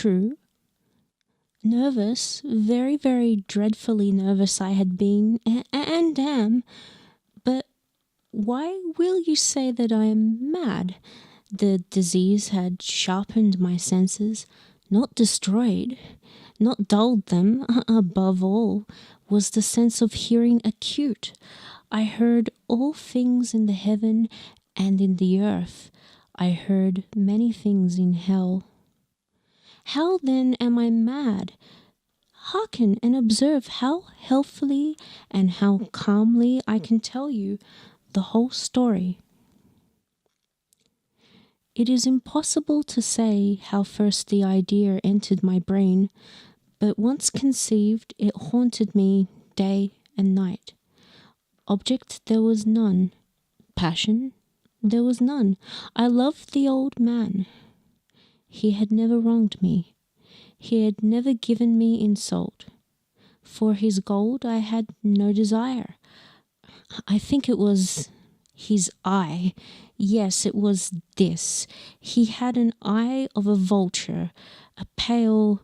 true. Nervous, very, very dreadfully nervous I had been, and am. But why will you say that I am mad? The disease had sharpened my senses, not destroyed, not dulled them. Above all was the sense of hearing acute. I heard all things in the heaven and in the earth. I heard many things in hell. How then am I mad? Hearken and observe how healthily and how calmly I can tell you the whole story. It is impossible to say how first the idea entered my brain, but once conceived, it haunted me day and night. Object there was none. Passion there was none. I loved the old man. He had never wronged me. He had never given me insult. For his gold I had no desire. I think it was his eye. Yes, it was this. He had an eye of a vulture, a pale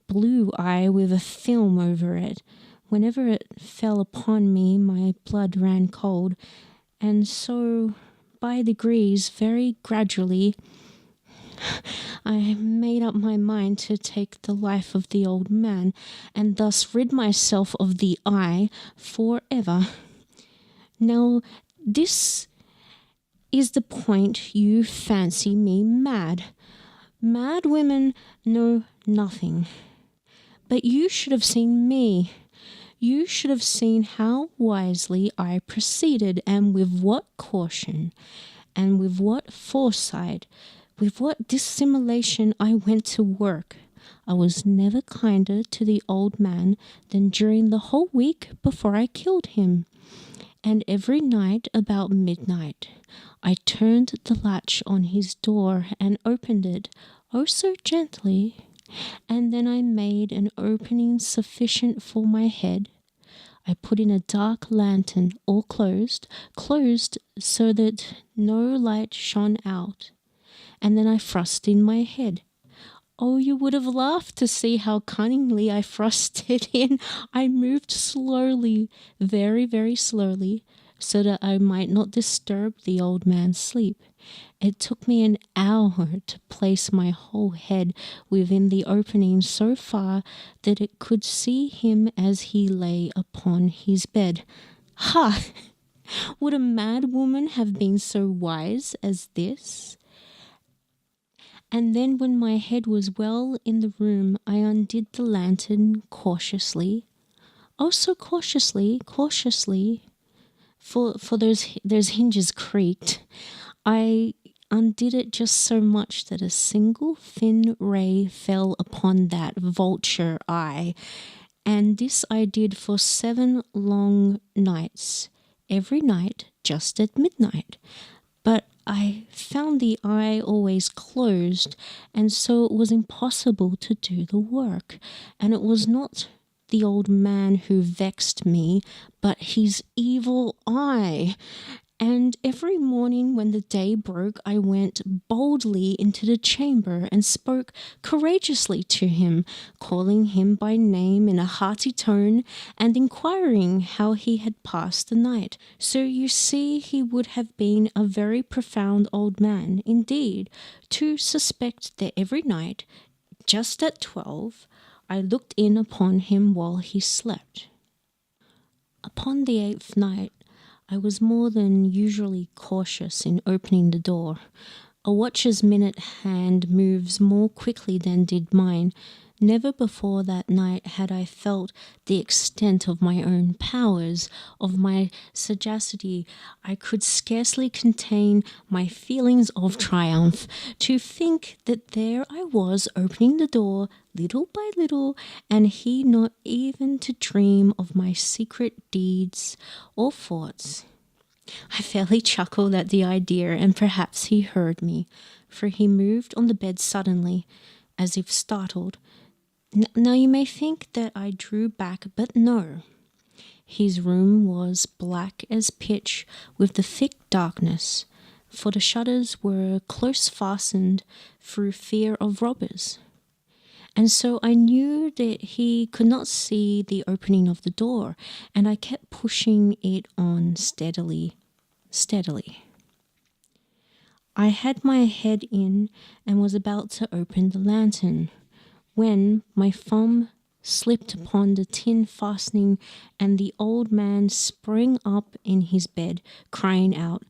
blue eye with a film over it. Whenever it fell upon me, my blood ran cold, and so, by degrees, very gradually, I made up my mind to take the life of the old man, and thus rid myself of the eye forever. Now, this is the point. You fancy me mad. Mad women know nothing. But you should have seen me. You should have seen how wisely I proceeded, and with what caution, and with what foresight, with what dissimulation I went to work. I was never kinder to the old man than during the whole week before I killed him. And every night about midnight, I turned the latch on his door and opened it, oh so gently, and then I made an opening sufficient for my head. I put in a dark lantern, all closed so that no light shone out, and then I thrust in my head. Oh, you would have laughed to see how cunningly I thrust it in. I moved slowly, very, very slowly, so that I might not disturb the old man's sleep. It took me an hour to place my whole head within the opening so far that it could see him as he lay upon his bed. Ha! Would a mad woman have been so wise as this? And then when my head was well in the room, I undid the lantern cautiously. Oh, so cautiously, for those hinges creaked. I undid it just so much that a single thin ray fell upon that vulture eye, and this I did for 7 long nights, every night just at midnight. But I found the eye always closed, and so it was impossible to do the work, and it was not the old man who vexed me, but his evil eye. And every morning when the day broke, I went boldly into the chamber and spoke courageously to him, calling him by name in a hearty tone and inquiring how he had passed the night. So you see he would have been a very profound old man indeed to suspect that every night, just at 12, I looked in upon him while he slept. Upon the 8th night, I was more than usually cautious in opening the door. A watcher's minute hand moves more quickly than did mine. Never before that night had I felt the extent of my own powers, of my sagacity. I could scarcely contain my feelings of triumph. To think that there I was opening the door little by little, and he not even to dream of my secret deeds or thoughts. I fairly chuckled at the idea, and perhaps he heard me, for he moved on the bed suddenly, as if startled. Now you may think that I drew back, but no. His room was black as pitch with the thick darkness, for the shutters were close fastened through fear of robbers. And so I knew that he could not see the opening of the door, and I kept pushing it on steadily, steadily. I had my head in and was about to open the lantern when my thumb slipped upon the tin fastening and the old man sprang up in his bed, crying out,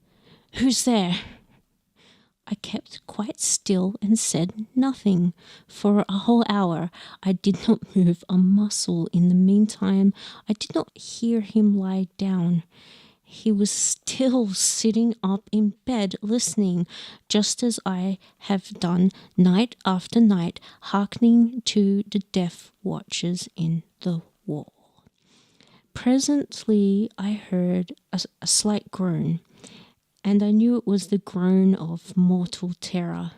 "Who's there?" I kept quite still and said nothing. For a whole hour I did not move a muscle. In the meantime, I did not hear him lie down. He was still sitting up in bed listening, just as I have done night after night, hearkening to the death watches in the wall. Presently I heard a slight groan, and I knew it was the groan of mortal terror.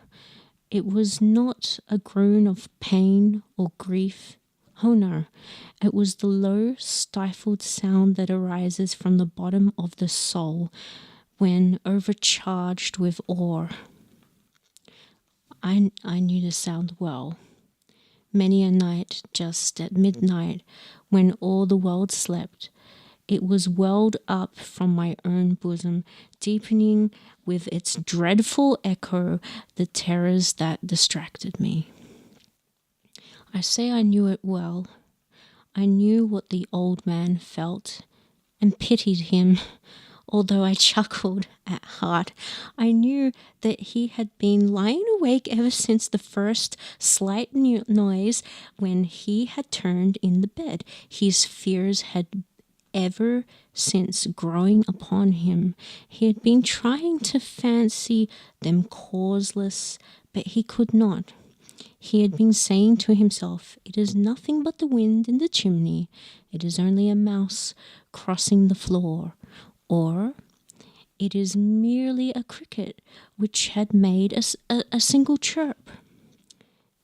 It was not a groan of pain or grief. Oh no, it was the low, stifled sound that arises from the bottom of the soul when overcharged with awe. I knew the sound well. Many a night, just at midnight, when all the world slept, it was welled up from my own bosom, deepening with its dreadful echo the terrors that distracted me. I say I knew it well. I knew what the old man felt and pitied him, although I chuckled at heart. I knew that he had been lying awake ever since the first slight noise when he had turned in the bed. His fears had ever since growing upon him. He had been trying to fancy them causeless, but he could not. He had been saying to himself, "It is nothing but the wind in the chimney. It is only a mouse crossing the floor." Or, "It is merely a cricket which had made a single chirp."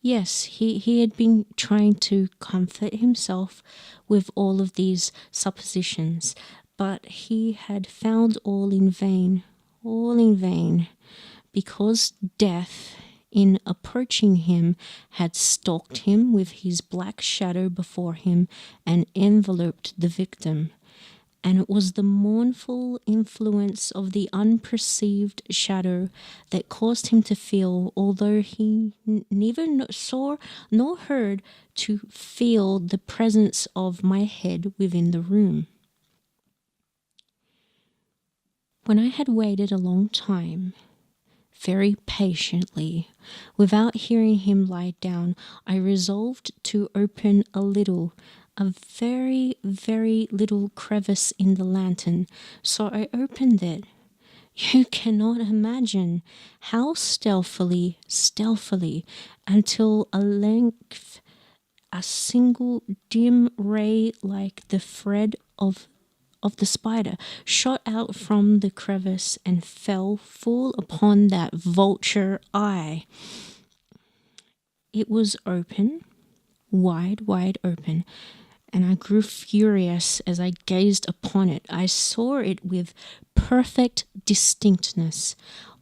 Yes, he had been trying to comfort himself with all of these suppositions, but he had found all in vain, because death, in approaching him, had stalked him with his black shadow before him and enveloped the victim. And it was the mournful influence of the unperceived shadow that caused him to feel, although he neither saw nor heard, to feel the presence of my head within the room. When I had waited a long time, very patiently, without hearing him lie down, I resolved to open a very, very little crevice in the lantern. So I opened it. You cannot imagine how stealthily, until at length a single dim ray like the thread of the spider shot out from the crevice and fell full upon that vulture eye. It was open, wide open, and I grew furious as I gazed upon it. I saw it with perfect distinctness,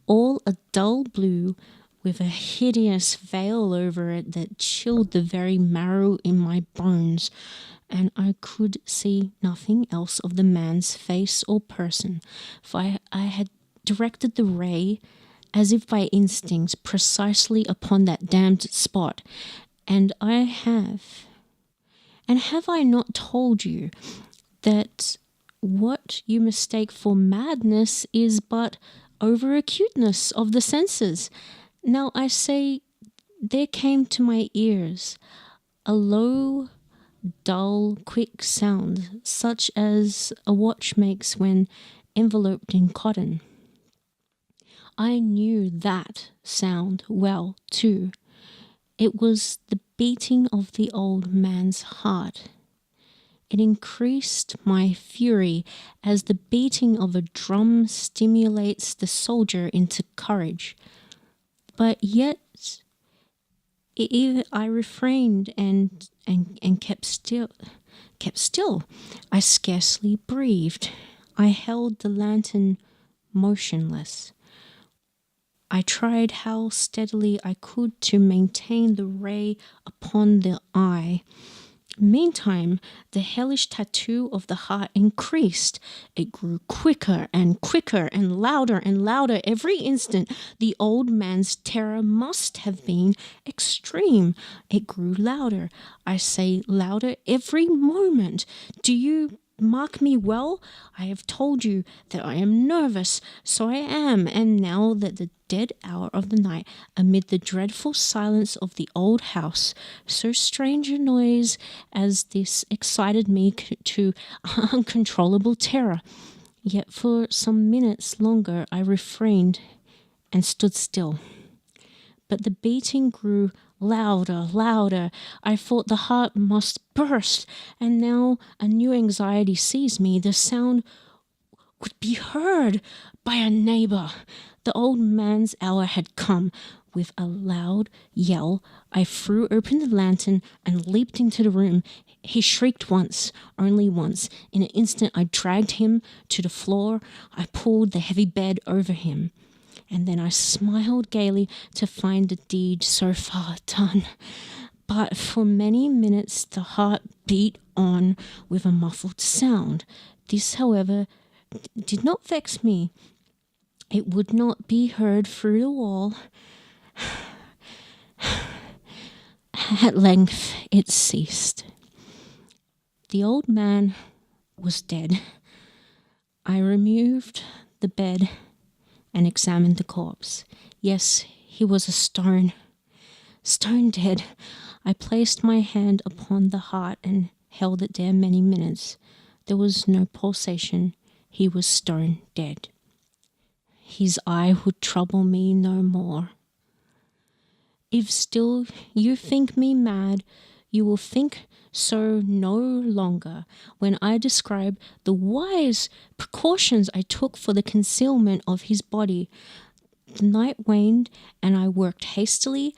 all a dull blue, with a hideous veil over it that chilled the very marrow in my bones, and I could see nothing else of the man's face or person, for I had directed the ray, as if by instinct, precisely upon that damned spot, and have I not told you that what you mistake for madness is but over-acuteness of the senses? Now I say, there came to my ears a low, dull, quick sound, such as a watch makes when enveloped in cotton. I knew that sound well, too. It was the beating of the old man's heart. It increased my fury as the beating of a drum stimulates the soldier into courage. But yet I refrained and kept still. I scarcely breathed. I held the lantern motionless. I tried how steadily I could to maintain the ray upon the eye. Meantime, the hellish tattoo of the heart increased. It grew quicker and quicker and louder every instant. The old man's terror must have been extreme. It grew louder. I say louder every moment. Do you mark me well? I have told you that I am nervous, so I am, and now that the dead hour of the night, amid the dreadful silence of the old house, so strange a noise as this excited me to uncontrollable terror. Yet for some minutes longer I refrained and stood still. But the beating grew louder. I thought the heart must burst, and now a new anxiety seized me. The sound would be heard by a neighbor. The old man's hour had come. With a loud yell, I threw open the lantern and leaped into the room. He shrieked once, only once. In an instant, I dragged him to the floor. I pulled the heavy bed over him. And then I smiled gaily to find the deed so far done. But for many minutes the heart beat on with a muffled sound. This, however, did not vex me. It would not be heard through the wall. At length it ceased. The old man was dead. I removed the bed and examined the corpse. Yes, he was a stone dead. I placed my hand upon the heart and held it there many minutes. There was no pulsation. He was stone dead. His eye would trouble me no more. If still you think me mad, you will think so no longer when I describe the wise precautions I took for the concealment of his body. The night waned, and I worked hastily,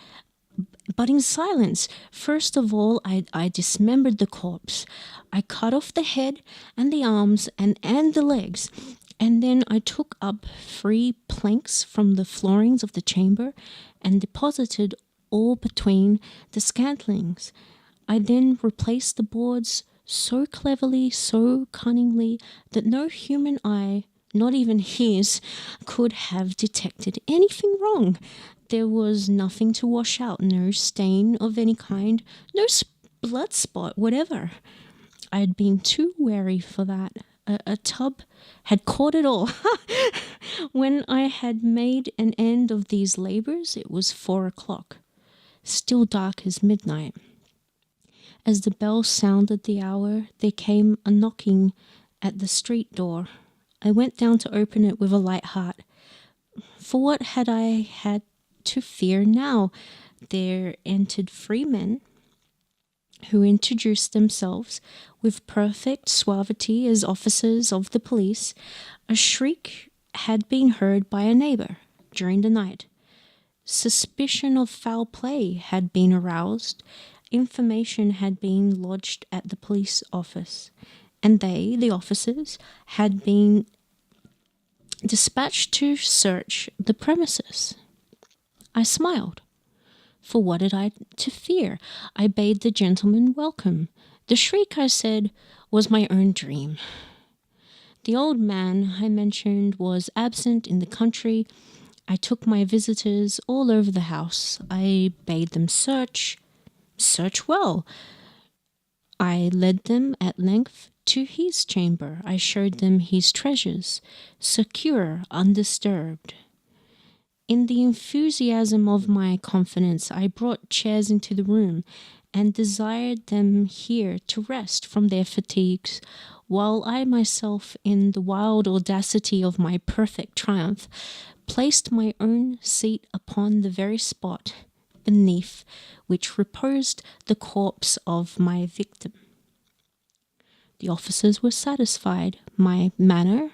but in silence. First of all, I dismembered the corpse. I cut off the head and the arms and the legs, and then I took up 3 planks from the floorings of the chamber and deposited all between the scantlings. I then replaced the boards so cleverly, so cunningly, that no human eye, not even his, could have detected anything wrong. There was nothing to wash out, no stain of any kind, no blood spot whatever. I had been too wary for that. A tub had caught it all. When I had made an end of these labors, it was 4 o'clock, still dark as midnight. As the bell sounded the hour, there came a knocking at the street door. I went down to open it with a light heart. For what had I had to fear now? There entered 3 men who introduced themselves with perfect suavity as officers of the police. A shriek had been heard by a neighbor during the night. Suspicion of foul play had been aroused. Information had been lodged at the police office, and they, the officers, had been dispatched to search the premises. I smiled. For what had I to fear? I bade the gentleman welcome. The shriek, I said, was my own dream. The old man I mentioned was absent in the country. I took my visitors all over the house. I bade them search well. I led them at length to his chamber. I showed them his treasures, secure, undisturbed. In the enthusiasm of my confidence, I brought chairs into the room and desired them here to rest from their fatigues, while I myself, in the wild audacity of my perfect triumph, placed my own seat upon the very spot beneath which reposed the corpse of my victim. The officers were satisfied. My manner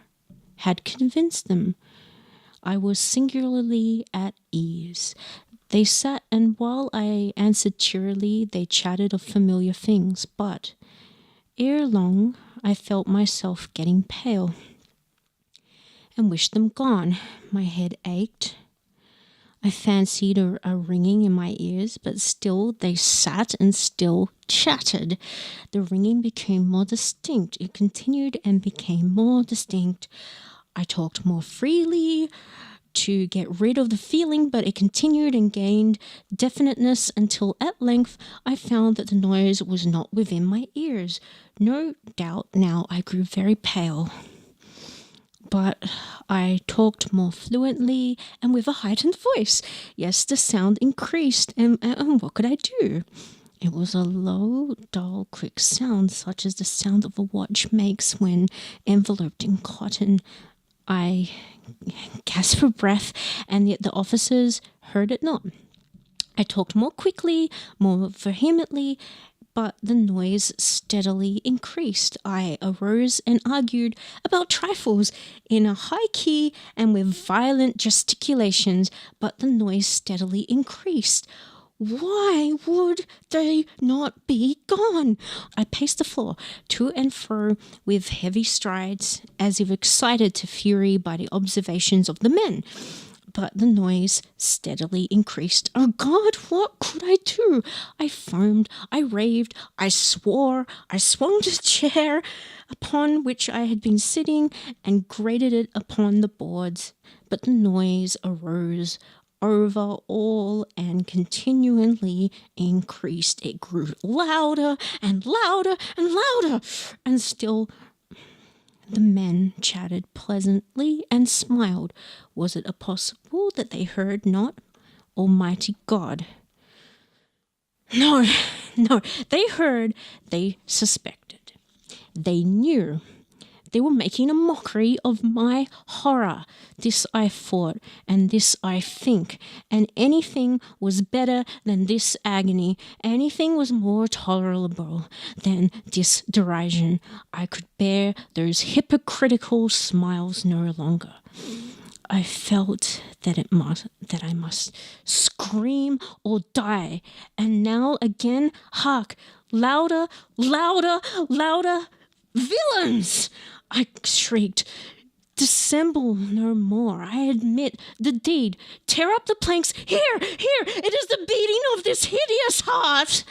had convinced them. I was singularly at ease. They sat, and while I answered cheerily, they chatted of familiar things, but ere long I felt myself getting pale and wished them gone. My head ached. I fancied a ringing in my ears, but still they sat and still chattered. The ringing became more distinct. It continued and became more distinct. I talked more freely to get rid of the feeling, but it continued and gained definiteness until at length I found that the noise was not within my ears. No doubt now I grew very pale, but I talked more fluently and with a heightened voice. Yes, the sound increased, and what could I do? It was a low, dull, quick sound, such as the sound of a watch makes when enveloped in cotton. I gasped for breath, and yet the officers heard it not. I talked more quickly, more vehemently, but the noise steadily increased. I arose and argued about trifles in a high key and with violent gesticulations, but the noise steadily increased. Why would they not be gone? I paced the floor to and fro with heavy strides, as if excited to fury by the observations of the men. But the noise steadily increased. Oh God, what could I do? I foamed, I raved, I swore, I swung the chair upon which I had been sitting and grated it upon the boards. But the noise arose over all and continually increased. It grew louder and louder and louder, and still the men chatted pleasantly and smiled. Was it possible that they heard not? Almighty God! No, they heard, they suspected, they knew. They were making a mockery of my horror. This I thought, and this I think, and anything was better than this agony. Anything was more tolerable than this derision. I could bear those hypocritical smiles no longer. I felt that I must scream or die. And now again, hark, louder, louder, louder. Villains! I shrieked. Dissemble no more. I admit the deed. Tear up the planks. Here, it is the beating of this hideous heart.